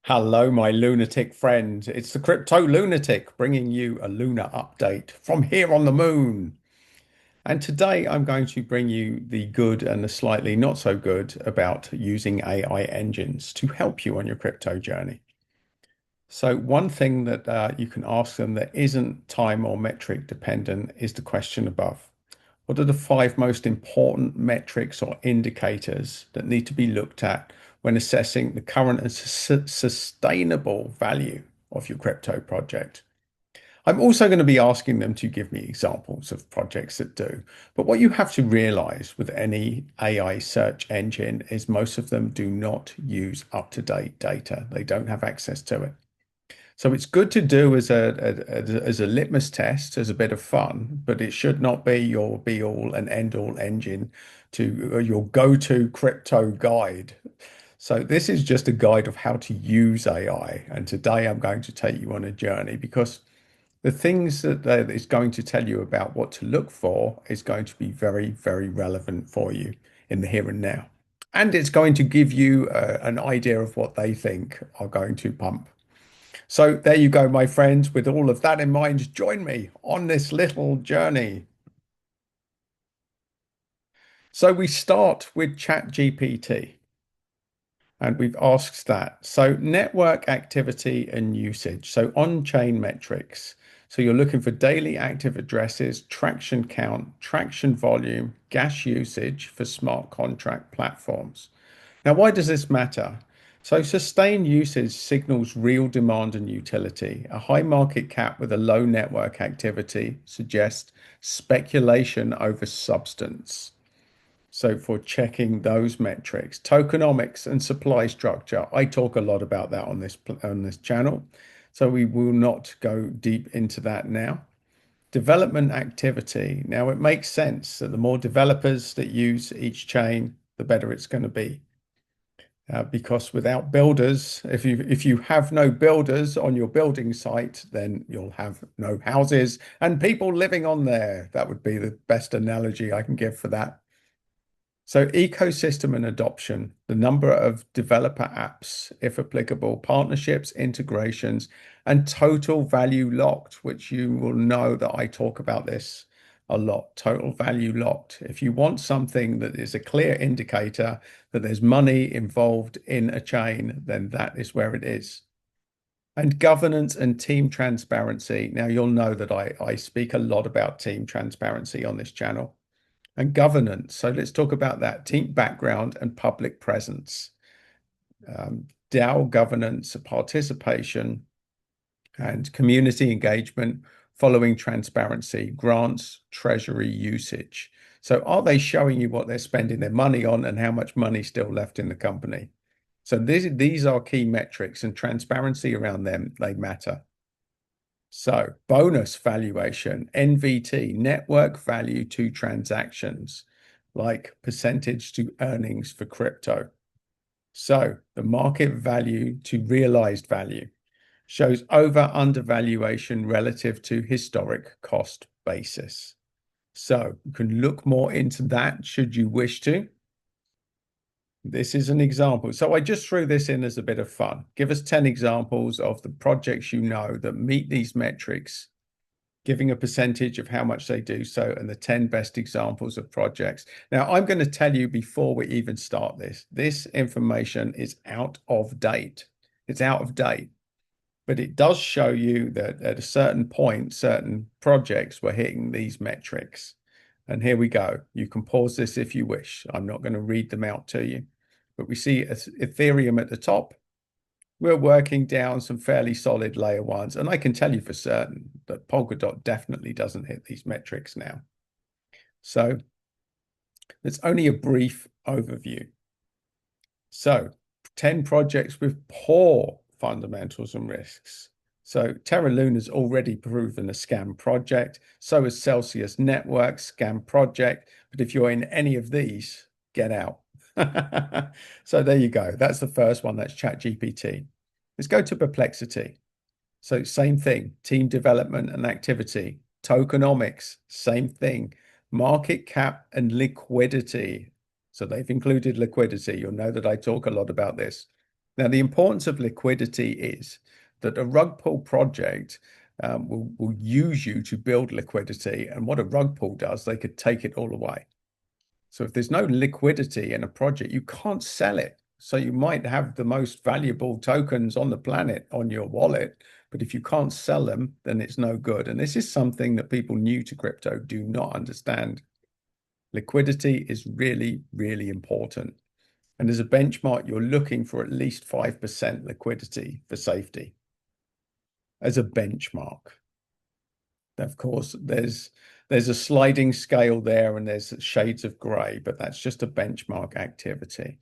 Hello, my lunatic friend. It's the crypto lunatic bringing you a lunar update from here on the moon. And today I'm going to bring you the good and the slightly not so good about using AI engines to help you on your crypto journey. So, one thing that you can ask them that isn't time or metric dependent is the question above. What are the five most important metrics or indicators that need to be looked at when assessing the current and sustainable value of your crypto project? I'm also going to be asking them to give me examples of projects that do. But what you have to realize with any AI search engine is most of them do not use up-to-date data. They don't have access to it. So it's good to do as a litmus test, as a bit of fun, but it should not be your be all and end all engine to your go-to crypto guide. So this is just a guide of how to use AI. And today I'm going to take you on a journey because the things that it's going to tell you about what to look for is going to be very, very relevant for you in the here and now. And it's going to give you an idea of what they think are going to pump. So there you go, my friends. With all of that in mind, join me on this little journey. So we start with ChatGPT and we've asked that. So network activity and usage. So on-chain metrics. So you're looking for daily active addresses, traction count, traction volume, gas usage for smart contract platforms. Now, why does this matter? So, sustained usage signals real demand and utility. A high market cap with a low network activity suggests speculation over substance. So, for checking those metrics, tokenomics and supply structure, I talk a lot about that on this channel. So, we will not go deep into that now. Development activity. Now, it makes sense that the more developers that use each chain, the better it's going to be. Because without builders, if you have no builders on your building site, then you'll have no houses and people living on there. That would be the best analogy I can give for that. So ecosystem and adoption, the number of developer apps, if applicable, partnerships, integrations, and total value locked, which you will know that I talk about this a lot. Total value locked. If you want something that is a clear indicator that there's money involved in a chain, then that is where it is. And governance and team transparency. Now, you'll know that I speak a lot about team transparency on this channel and governance. So let's talk about that team background and public presence, DAO governance, participation, and community engagement following transparency, grants, treasury usage. So are they showing you what they're spending their money on and how much money still left in the company? So these are key metrics and transparency around them, they matter. So bonus valuation, NVT, network value to transactions, like percentage to earnings for crypto. So the market value to realized value shows over undervaluation relative to historic cost basis. So you can look more into that should you wish to. This is an example. So I just threw this in as a bit of fun. Give us 10 examples of the projects you know that meet these metrics, giving a percentage of how much they do so, and the 10 best examples of projects. Now, I'm going to tell you before we even start this information is out of date. It's out of date, but it does show you that at a certain point, certain projects were hitting these metrics. And here we go. You can pause this if you wish. I'm not going to read them out to you, but we see Ethereum at the top. We're working down some fairly solid layer ones. And I can tell you for certain that Polkadot definitely doesn't hit these metrics now. So it's only a brief overview. So 10 projects with poor fundamentals and risks. So Terra Luna's already proven a scam project. So is Celsius Network, scam project. But if you're in any of these, get out. So there you go. That's the first one. That's ChatGPT. Let's go to Perplexity. So same thing, team development and activity. Tokenomics, same thing. Market cap and liquidity. So they've included liquidity. You'll know that I talk a lot about this. Now, the importance of liquidity is that a rug pull project will use you to build liquidity. And what a rug pull does, they could take it all away. So if there's no liquidity in a project, you can't sell it. So you might have the most valuable tokens on the planet on your wallet, but if you can't sell them, then it's no good. And this is something that people new to crypto do not understand. Liquidity is really, really important. And as a benchmark, you're looking for at least 5% liquidity for safety as a benchmark. Of course, there's a sliding scale there and there's shades of gray, but that's just a benchmark activity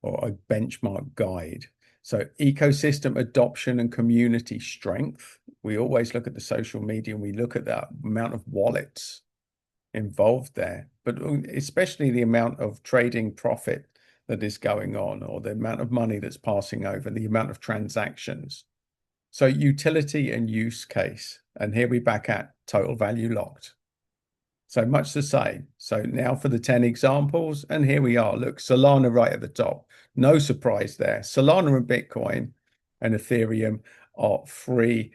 or a benchmark guide. So ecosystem adoption and community strength. We always look at the social media and we look at the amount of wallets involved there, but especially the amount of trading profit that is going on or the amount of money that's passing over, the amount of transactions. So utility and use case. And here we're back at total value locked. So much the same. So now for the 10 examples. And here we are. Look, Solana right at the top. No surprise there. Solana and Bitcoin and Ethereum are free,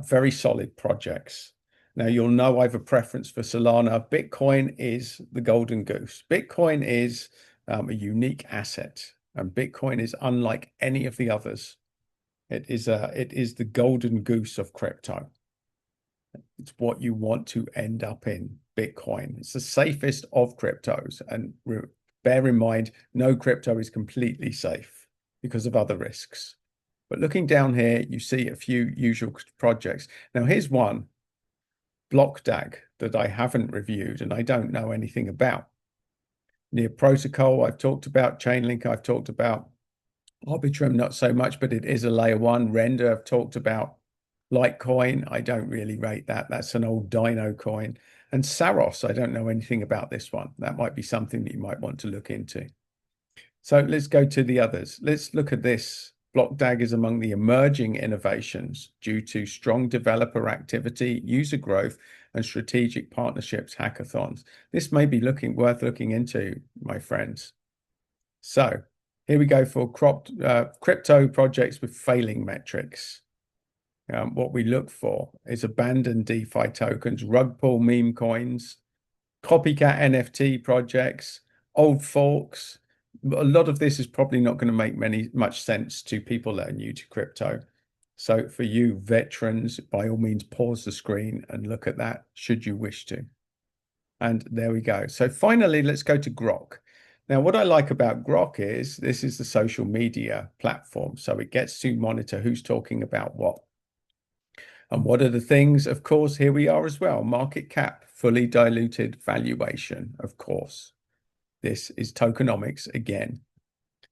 very solid projects. Now, you'll know I have a preference for Solana. Bitcoin is the golden goose. Bitcoin is a unique asset, and Bitcoin is unlike any of the others. It is the golden goose of crypto. It's what you want to end up in, Bitcoin. It's the safest of cryptos. And bear in mind, no crypto is completely safe because of other risks. But looking down here, you see a few usual projects. Now, here's one, BlockDAG, that I haven't reviewed and I don't know anything about. Near Protocol, I've talked about. Chainlink, I've talked about. Arbitrum, not so much, but it is a layer one. Render, I've talked about. Litecoin, I don't really rate that. That's an old dino coin. And Saros, I don't know anything about this one. That might be something that you might want to look into. So let's go to the others. Let's look at this. BlockDAG is among the emerging innovations due to strong developer activity, user growth, and strategic partnerships hackathons. This may be worth looking into, my friends. So here we go for crypto projects with failing metrics. What we look for is abandoned DeFi tokens, rug pull meme coins, copycat NFT projects, old forks. A lot of this is probably not going to make much sense to people that are new to crypto. So for you veterans, by all means, pause the screen and look at that should you wish to. And there we go. So finally, let's go to Grok. Now, what I like about Grok is this is the social media platform. So it gets to monitor who's talking about what. And what are the things? Of course, here we are as well. Market cap, fully diluted valuation, of course. This is tokenomics again,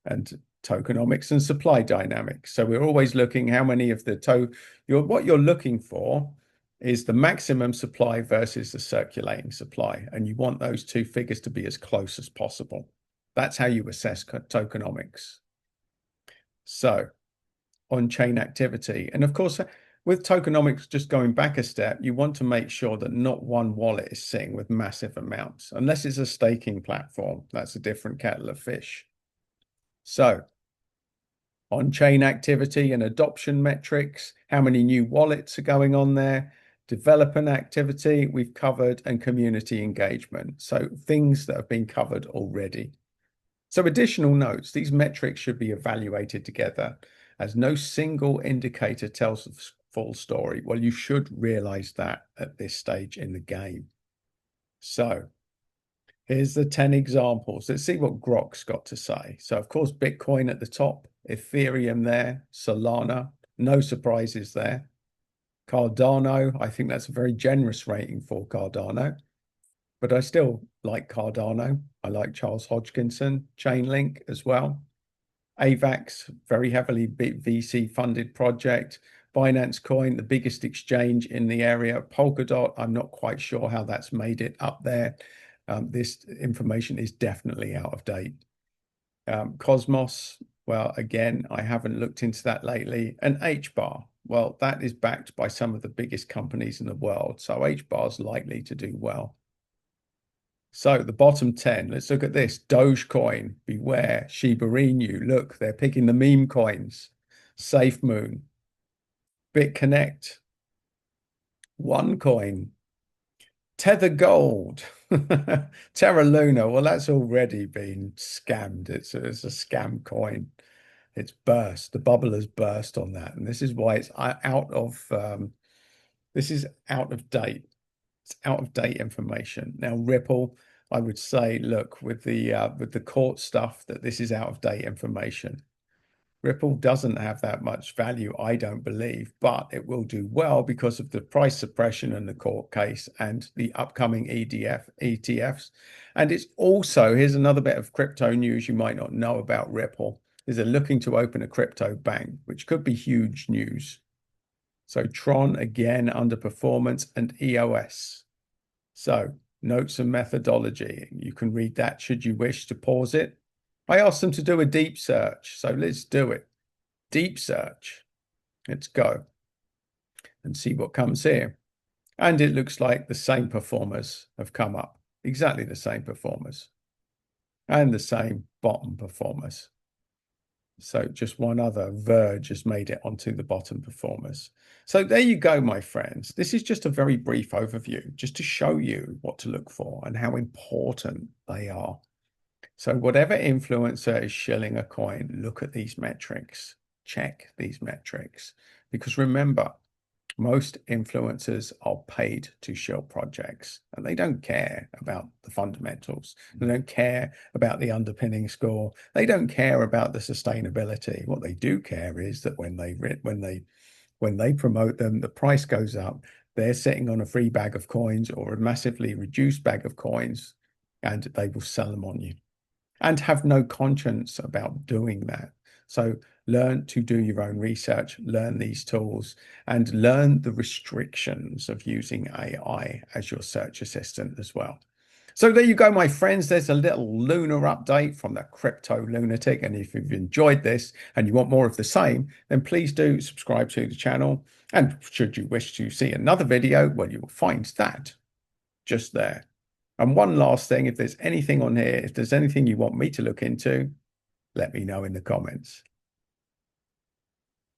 and tokenomics and supply dynamics. So we're always looking how many of the what you're looking for is the maximum supply versus the circulating supply. And you want those two figures to be as close as possible. That's how you assess tokenomics. So on-chain activity. And of course, with tokenomics, just going back a step, you want to make sure that not one wallet is sitting with massive amounts, unless it's a staking platform. That's a different kettle of fish. So on-chain activity and adoption metrics, how many new wallets are going on there, development activity we've covered, and community engagement. So things that have been covered already. So additional notes, these metrics should be evaluated together as no single indicator tells the full story. Well, you should realize that at this stage in the game. So here's the 10 examples. Let's see what Grok's got to say. So of course, Bitcoin at the top, Ethereum there, Solana, no surprises there. Cardano, I think that's a very generous rating for Cardano, but I still like Cardano. I like Charles Hodgkinson, Chainlink as well. AVAX, very heavily VC funded project. Binance Coin, the biggest exchange in the area. Polkadot, I'm not quite sure how that's made it up there. This information is definitely out of date. Cosmos, well, again, I haven't looked into that lately. And HBAR, well, that is backed by some of the biggest companies in the world. So HBAR is likely to do well. So the bottom 10, let's look at this. Dogecoin, beware. Shiba Inu, look, they're picking the meme coins. SafeMoon, BitConnect, OneCoin, Tether Gold, Terra Luna. Well, that's already been scammed. It's a scam coin. It's burst. The bubble has burst on that, and this is why it's out of this is out of date. It's out of date information. Now, Ripple, I would say, look, with the court stuff, that this is out of date information. Ripple doesn't have that much value, I don't believe, but it will do well because of the price suppression and the court case and the upcoming ETFs. And it's also, here's another bit of crypto news you might not know about Ripple, is they're looking to open a crypto bank, which could be huge news. So Tron again underperformance and EOS. So notes and methodology. You can read that should you wish to pause it. I asked them to do a deep search, so let's do it. Deep search. Let's go and see what comes here. And it looks like the same performers have come up, exactly the same performers and the same bottom performers. So just one other Verge has made it onto the bottom performers. So there you go, my friends. This is just a very brief overview, just to show you what to look for and how important they are. So whatever influencer is shilling a coin, look at these metrics, check these metrics, because remember, most influencers are paid to shill projects and they don't care about the fundamentals. They don't care about the underpinning score. They don't care about the sustainability. What they do care is that when they promote them, the price goes up. They're sitting on a free bag of coins or a massively reduced bag of coins, and they will sell them on you and have no conscience about doing that. So learn to do your own research, learn these tools, and learn the restrictions of using AI as your search assistant as well. So there you go, my friends. There's a little lunar update from the crypto lunatic. And if you've enjoyed this and you want more of the same, then please do subscribe to the channel. And should you wish to see another video, well, you will find that just there. And one last thing, if there's anything on here, if there's anything you want me to look into, let me know in the comments.